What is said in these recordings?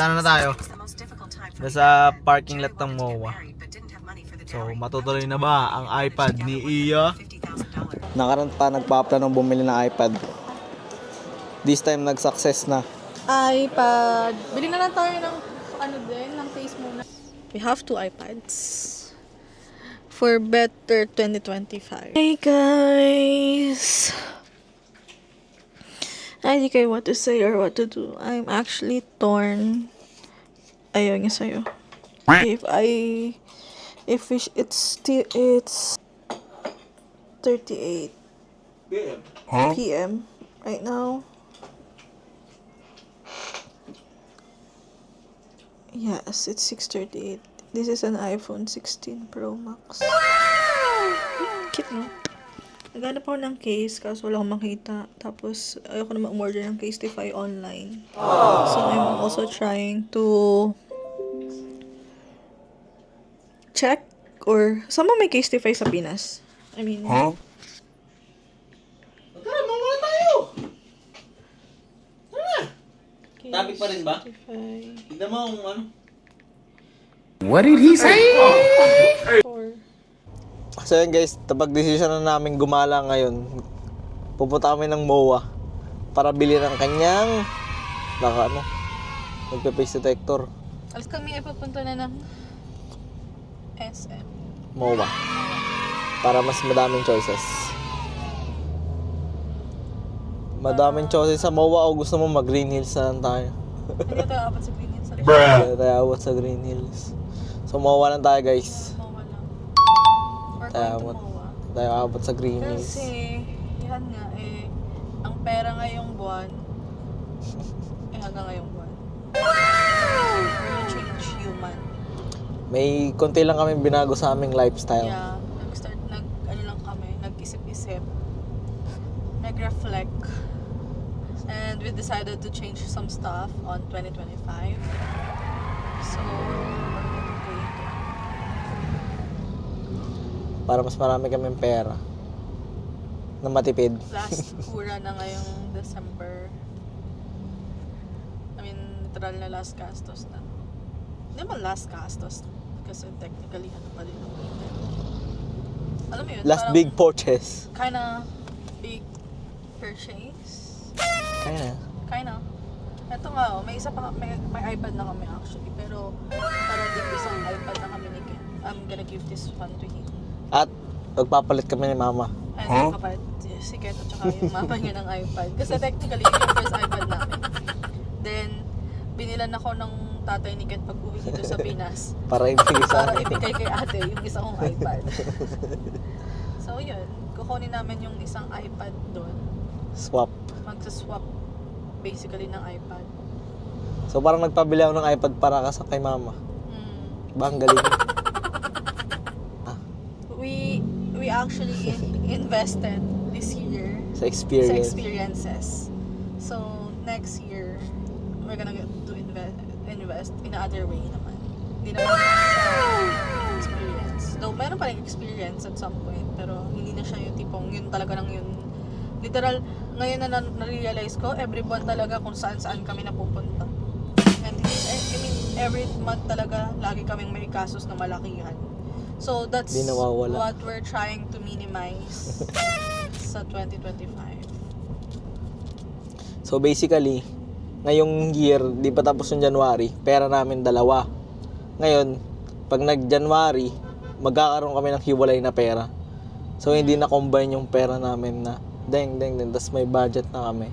Sana na tayo? Nasa parking lot ng MOA. So, matutuloy na ba ang iPad ni Iya? Nakaraan pa nagpa-plan ng bumili ng iPad. This time nag-success na. iPad. Bili na lang tayo ng ng case muna. We have 2 iPads. For better 2025. Hey guys! I don't know what to say or what to do. I'm actually torn. Ayaw niya sa'yo. It's 38 p.m. right now. Yes, it's 6:38. This is an iPhone 16 Pro Max. Cute, no? Naghanap ako ng case kaso wala akong makita. Tapos, ayoko na mag-order ng Casetify online. So, I'm also trying to check or saan ba may Casetify sa Pinas? I mean, Tara, mawala tayo! Tara! Topic pa rin ba? Casetify. Tignan mo kung ano. What did he say? Or, So yun guys, tapag-desisyon na namin gumala ngayon. Pupunta kami ng MOA para bili ng kanyang magpe-face detector. alas kami ay papunta na ng SM. MOA. Para mas madaming choices. Madaming choices sa MOA o gusto mo mag-Green Hills na lang tayo? Hindi tayo abot sa Green Hills. Hindi tayo abot sa Green Hills. So MOA lang tayo guys. MOA lang. We're Tayo going to abot, MOA. tayo abot sa Green Hills. Kasi, yan nga ang pera ngayong buwan, hanggang ngayong buwan. Will change human. May konti lang kami binago sa aming lifestyle. Yeah, nag-isip-isip, nag-reflect, and we decided to change some stuff on 2025. So, we're going to Para mas marami kaming pera na matipid. last kura na ngayong December. I mean, literal na last gastos na. Hindi naman last gastos kasi technically pa rin naman. Alam mo yun? Last parang big purchase. Kinda big purchase. Kinda. Ito nga, may iPad na kami actually. Pero parang isang iPad na kami ni Ken. I'm gonna give this one to him. At magpapalit kami ni Mama. And kapatid, si Ken at saka yung mama niya ng iPad. Kasi technically, yun yung first iPad namin. Then, binilan ako ng tatay ni Ken pag uwi dito sa Pinas. Para ibigay sa Para akin. ibigay kay ate yung isang kong iPad. So, yun. Kukunin namin yung isang iPad doon. Swap. Magsaswap basically ng iPad. So parang nagpabili ako ng iPad para ka sa kay Mama. Ba, ang galing. We actually invested this year Sa sa experience. experiences. So, next year, we're gonna to invest in other way naman. Hindi naman sa experience. Though, meron pa rin experience at some point, pero hindi na siya yung tipong yun talaga lang yun. Literal, ngayon na na-realize ko, every buwan talaga kung saan-saan kami napupunta. And I mean, every month talaga, lagi kaming may kasos na malakihan. So, that's Di nawawala. what we're trying to minimize sa 2025. So basically, ngayong year, di pa tapos yung January, pera namin dalawa. Ngayon, pag nag-January, magkakaroon kami ng hiwalay na pera. So hindi na combine yung pera namin na deng, tas may budget na kami.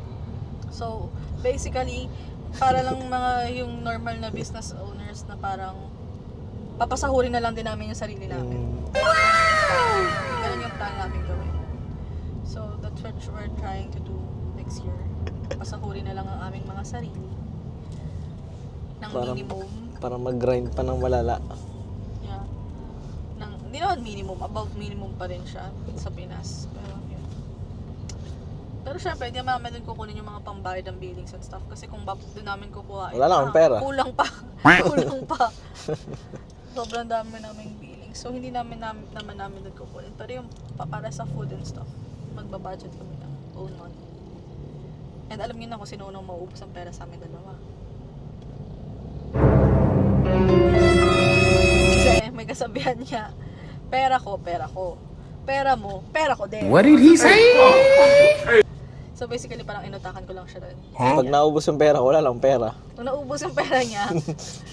So, basically, para lang mga yung normal na business owners na parang papasahurin na lang din namin yung sarili namin. Ganun yung plan namin gawin. So, that's what we're trying to do next year. Pasahurin na lang ang aming mga sarili ng minimum. Para mag-grind pa ng malala. Yeah. Hindi naman minimum, above minimum pa rin siya sa Pinas. Pero, yun. Pero syempre, hindi naman namin kukunin yung mga pambayad ng billings and stuff. Kasi kung doon namin kukuha, Wala na akong pera. Kulang pa. Sobrang dami naming billing. So, hindi naman nagkukunin. Pero yung para sa food and stuff, magbabudget kami ng own money. And alam niyo na kung sino unang mauubos ang pera sa amin dalawa. yan nga. Pera ko. Pera mo, pera ko din. What did he say? So basically parang inutakan ko lang siya doon. Pag naubos yung pera, wala lang pera. Nung naubos yung pera niya,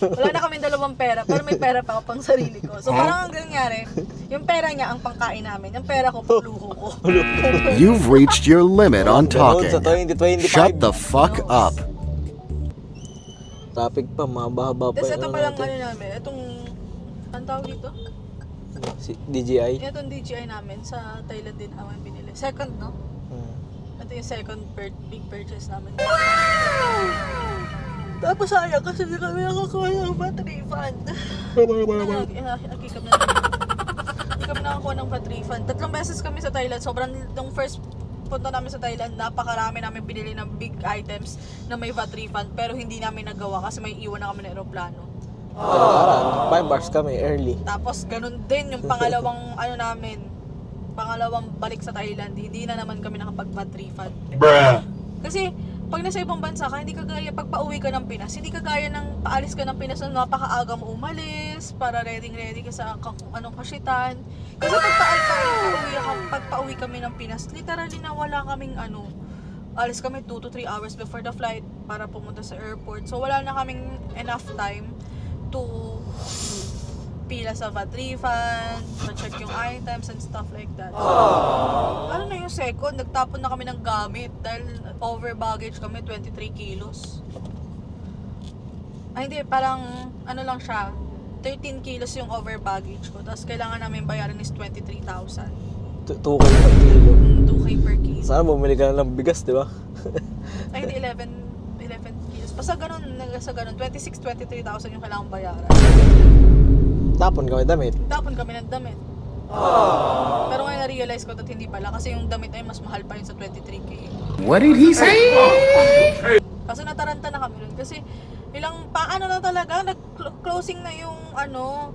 wala na kami dalawang pera, pero may pera pa ako pang sarili ko. So parang ang nangyari, yung pera niya ang pangkain namin, yung pera ko pang luho ko. You've reached your limit on talking. Sa 2025. Shut the fuck up. Traffic pa, mahaba-haba pa Tapos yung ito ano palang natin. ano namin, itong, anong tawag dito? Si DJI. Itong DJI namin sa Thailand din namin binili. Second, no? Hmm. Ito yung second big purchase namin. Tapos sayang kasi hindi kami nakakuha ng battery fund. Nakikip na hindi kami nakakuha ng battery fund. 3 beses kami sa Thailand. Sobrang, nung first punta namin sa Thailand, napakarami namin binili ng big items na may VAT refund. Pero hindi namin nagawa kasi may iwan na kami ng aeroplano. Talaga, 5 hours kami, early. Tapos ganun din yung pangalawang ano namin, pangalawang balik sa Thailand, hindi na naman kami nakapag-VAT refund. Kasi pag nasa ibang bansa ka, hindi kagaya pag pauwi ka ng Pinas, hindi kagaya ng paalis ka ng Pinas na napakaaga mo umalis para ready ka sa kung anong kasyitan. Kasi pag pauwi kami ng Pinas, literally na wala kaming ano, alis kami 2 to 3 hours before the flight para pumunta sa airport. So wala na kaming enough time to pila sa VAT refund, ma-check yung items and stuff like that. So, ano na yung second, nagtapon na kami ng gamit dahil over baggage kami, 23 kilos. Ay hindi, parang ano lang siya, 13 kilos yung over baggage ko, tapos kailangan namin bayaran is 23,000. 2K per kilo. 2K per kilo. Sana bumili ka na ng bigas, di ba? Ay hindi, 11 kilos. Basta ganun, 23,000 yung kailangan bayaran. Tapon kami damit. Tapon kami ng damit. Pero ngayon na-realize ko that hindi pala kasi yung damit na yun mas mahal pa yun sa 23K. What did he say? Kasi nataranta na kami nun kasi ilang paano na talaga nag-closing na yung ano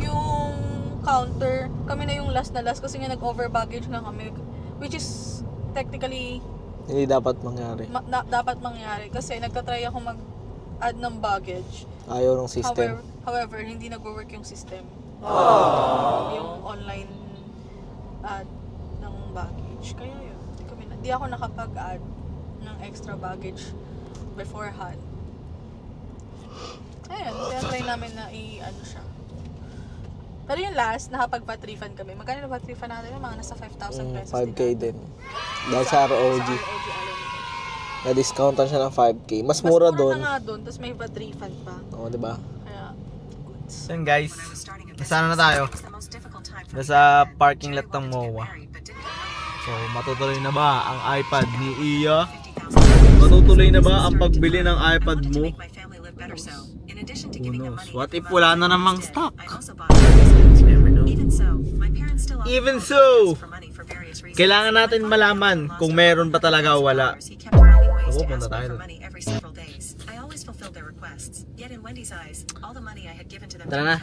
yung counter. Kami na yung last kasi nga nag-over baggage na kami, which is technically Hindi dapat mangyari. dapat mangyari kasi nagtatry ako mag-add ng baggage. Ayaw ng system. However, hindi nag-work yung system. Yung online add ng baggage. Kaya yun, hindi ako nakapag-add ng extra baggage beforehand. Ayun, try namin na i-ano siya. Pero yung last, nakapag-VAT refund kami. Magkano na VAT refund natin? Yung mga nasa 5,000 pesos. 5K din. Dahil sa ROG. Na-discountan siya ng 5K. Mas mura doon. Mas mura na nga doon, tapos may VAT refund pa. Oo, di ba? Kaya, goods. Yan guys, nasaan na tayo? Nasa parking lot ng MOA. So, matutuloy na ba ang iPad ni Iya? Matutuloy na ba ang pagbili ng iPad mo? Who knows? What if wala na namang stock? Even so, kailangan natin malaman kung meron ba talaga o wala. So, punta tayo doon. Tara na.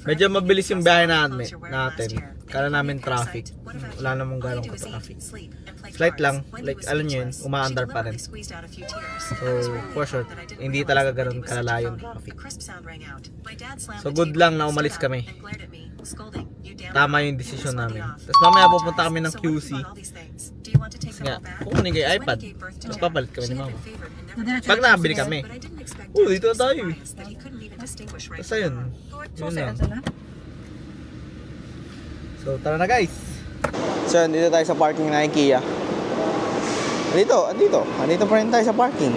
Medyo mabilis yung biyahe natin. Kala namin traffic. Wala namang ganong ka-traffic. Slight lang, like alam nyo yun, umaandar pa rin. So, for sure, hindi talaga ganun kalala yung traffic. So, good lang na umalis kami. Tama yung desisyon namin. Tapos mamaya pupunta kami ng QC. Kasi nga, kukunin kayo iPad. Magpapalit kami ni mama. Pag nakabili kami, dito na tayo eh. Tapos ayun, yun lang. So, tara na guys. So, dito tayo sa parking ng IKEA. Andito pa rin tayo sa parking.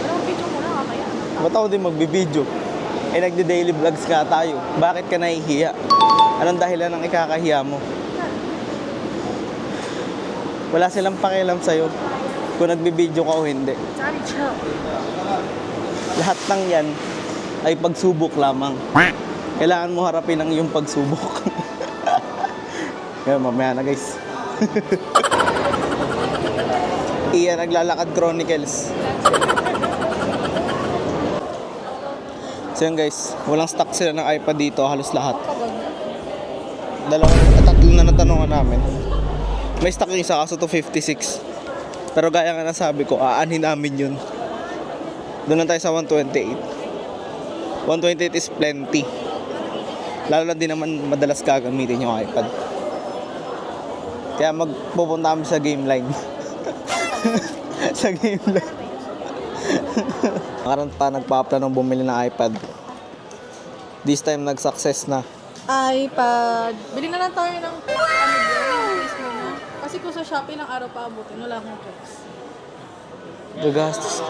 Pero video muna mamaya. Ba't ako din magbibideo? Eh, nagde-daily vlogs nga tayo. Bakit ka nahihiya? Anong dahilan ng ikakahiya mo? Wala silang pakialam sa'yo kung nagbibideo ka o hindi. Sorry, chill. Lahat ng yan ay pagsubok lamang. Kailangan mo harapin ang iyong pagsubok. Kaya mamaya na guys. Iya Naglalakad Chronicles. So yun guys, walang stock sila ng iPad dito, halos lahat. Tatlo na natanungan namin. May stock yung isa kaso 256. Pero gaya nga nasabi ko, aanhin namin yun. Doon lang tayo sa 128. 128 is plenty. Lalo lang din naman madalas gagamitin yung iPad. Kaya magpupunta kami sa game line. Sa game line. Nakaroon pa nagpa-planong bumili ng iPad. This time nag-success na. iPad. Bili na lang tayo ng case muna. Kasi kung sa Shopee ng araw pa abutin, wala akong case. Gagastos.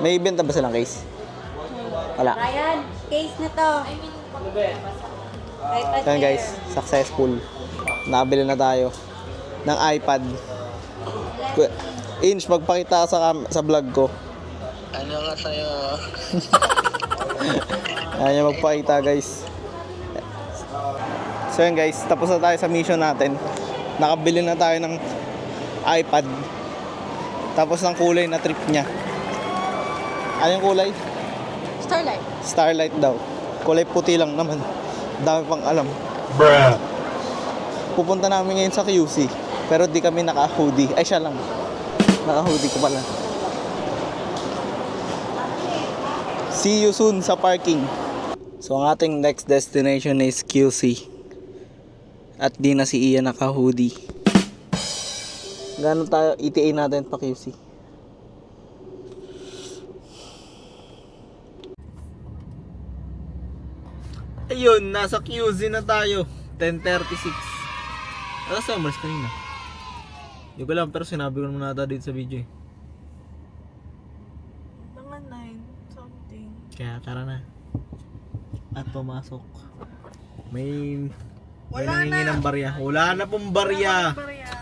May ibenta ba silang case? Wala. Ryan, case na to. iPad Yan guys, successful. Nabili na tayo ng iPad. Inch, magpakita ka sa vlog ko. Ano nga sa'yo? Ayan yung magpakita guys. So yun guys, tapos na tayo sa mission natin. Nakabili na tayo ng iPad. Tapos ng kulay na trip niya. Ano yung kulay? Starlight. Starlight daw. Kulay puti lang naman. Dami pang alam. Pupunta namin ngayon sa QC. Pero di kami naka-hoodie. Ay, siya lang. Naka-hoodie ko pala. See you soon sa parking. So, ang ating next destination is QC. At di na si Ian naka-hoodie. Gano'n tayo ETA natin pa QC? Ayun, nasa QC na tayo. 10:36. Alas sa umalis kanina. Hindi ko alam, pero sinabi ko naman nata dito sa video eh. Mga 9 something. Kaya tara na. At pumasok. May Wala nangingi na. ng barya. Wala na pong barya. Barya.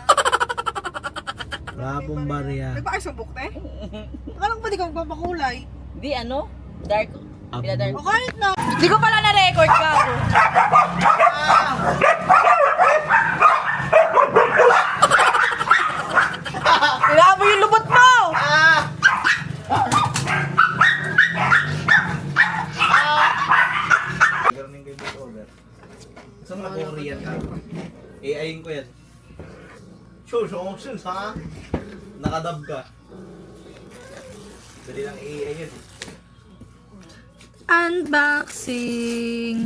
Wala pong barya. May ba kayo sa book, te? Akala ko ba di ka magpapakulay? Di ano? Dark. Pila dark. O kahit na. Di ko pala na-record ka. Kailangan mo yung lubot mo! Saan na Korean ka? AI-in ko yan. Shoushong ha? Nakadub ka. Dali lang AI yun. Unboxing.Enge,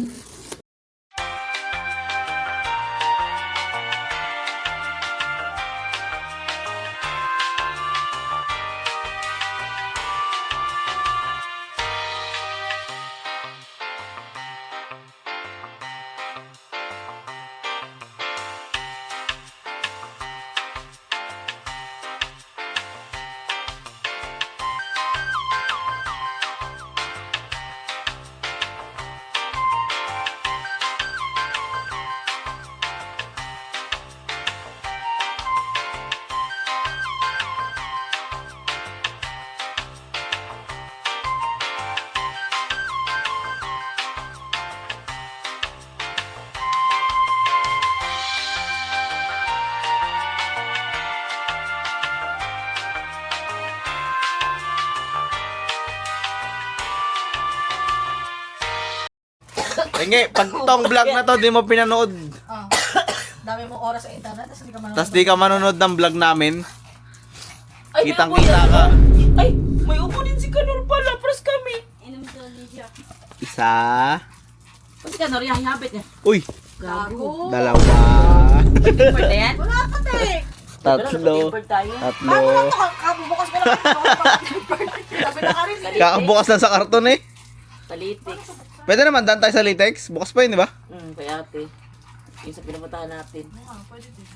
pag tong vlog na to, di mo pinanood. Ah. Dami mong oras sa internet, tapos hindi ka manonood. Tapos di ka manonood ng vlog namin. Ay, Kitang-kita ka. Ay, may upo din si Kanor pala. Pres kami. Inom to siya. Isa. Si Kanor, yahabit niya. Uy, Gago. dalawa. Import na yan? Wala ka, te. Tatlo. Import tayo. Tatlo. Kabubukas ko lang. Sabi na ka rin. Kakabukas lang sa karton eh. Politics. Pwede naman, daan tayo sa latex. Bukas pa yun, di ba? Kaya ate. Yung sa pinapuntahan natin. Pwede din.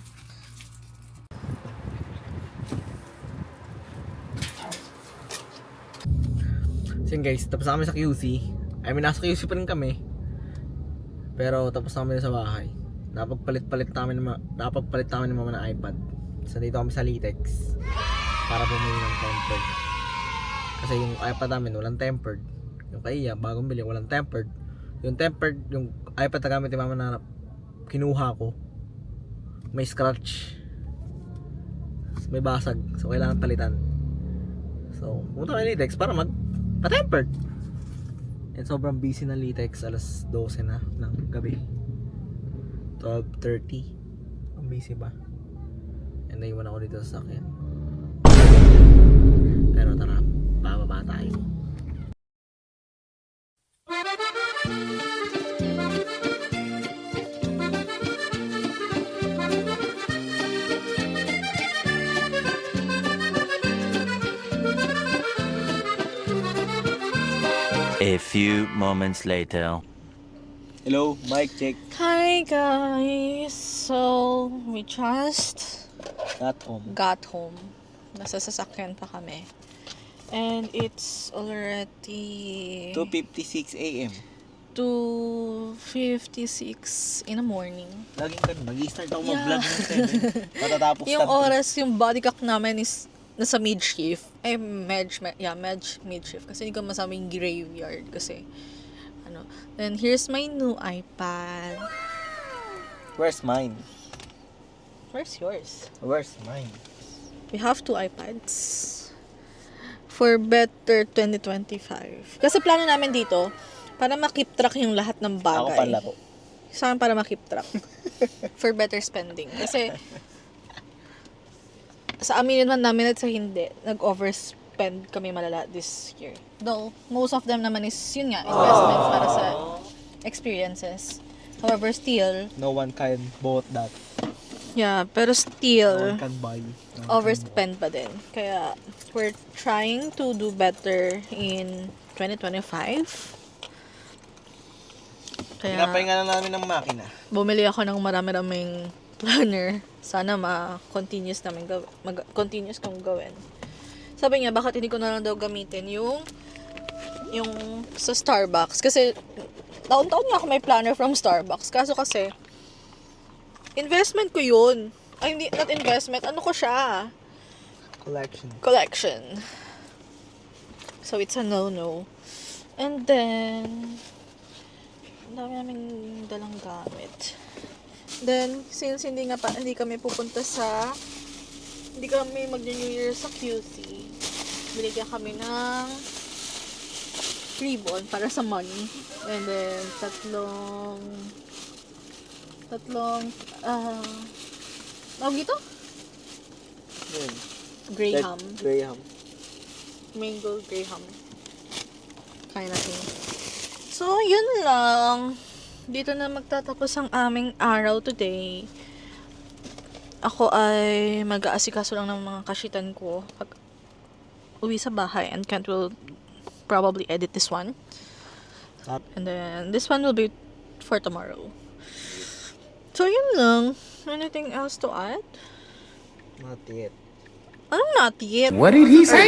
So yun guys, tapos na kami sa QC. I mean, nasa QC pa rin kami. Pero tapos na kami sa bahay. Napagpalit namin ng mama ng iPad. So dito kami sa Litex para bumili ng tempered. Kasi yung iPad namin walang tempered. Yung kaya bagong bili walang tempered. Yung tempered, yung iPad na gamit ni mama na kinuha ko, may scratch. May basag. So kailangan palitan. So pumunta kami Litex para pa-tempered. And sobrang busy na Litex, alas 12 na ng gabi. 12:30. Ang busy ba? And naiwan ako dito sa sakyan. Pero tara, Baba tayo. A few moments later. Hello, mic check. Hi guys! So, we just At home. got home. Nasa sasakyan pa kami. And it's already 2:56 a.m. 2:56 in the morning. Laging ganun. Mag-i-start ako Yeah. mag-vlog ng 7. Matatapos Yung start oras, yung body clock namin is nasa mid-shift. Mid-shift. Kasi hindi ko masabing graveyard. Kasi, Then, here's my new iPad. Where's mine? Where's yours? Where's mine? We have 2 iPads. For better 2025. Kasi plano namin dito, para makip track yung lahat ng bagay. Ako palaro. Sa akin para makip track. For better spending. Kasi, sa aminin man namin at sa hindi, nag-overspend kami malala this year. Though, most of them naman is, yun nga, investments para sa experiences. However, still, No one can bought that. yeah, pero No still, one can buy. overspend pa din. Kaya, we're trying to do better in 2025. Kaya, Pinapahinga na namin ng makina. bumili ako ng marami-raming planner. Sana ma-continuous namin continuous kong gawin. Sabi niya, bakit hindi ko na lang daw gamitin yung sa Starbucks. Kasi, taon-taon nga ako may planner from Starbucks. Kaso kasi, investment ko yun. Ay, hindi, not investment. Ano ko siya? Collection. So, it's a no-no. And then, ang dami naming dalang gamit. Then, since hindi kami pupunta hindi kami mag-New Year sa QC, binigyan kami ng ribbon para sa money. And then, tatlong, tawag ito? Yun. Graham. Graham. Mango Graham. Kaya natin. So, yun lang. Dito na magtatapos ang aming araw today. Ako ay mag-aasikaso lang ng mga kashitan ko pag uwi sa bahay, and Kent will probably edit this one. And then, this one will be for tomorrow. So, yun lang. Anything else to add? Not yet. Anong not yet? What did he say?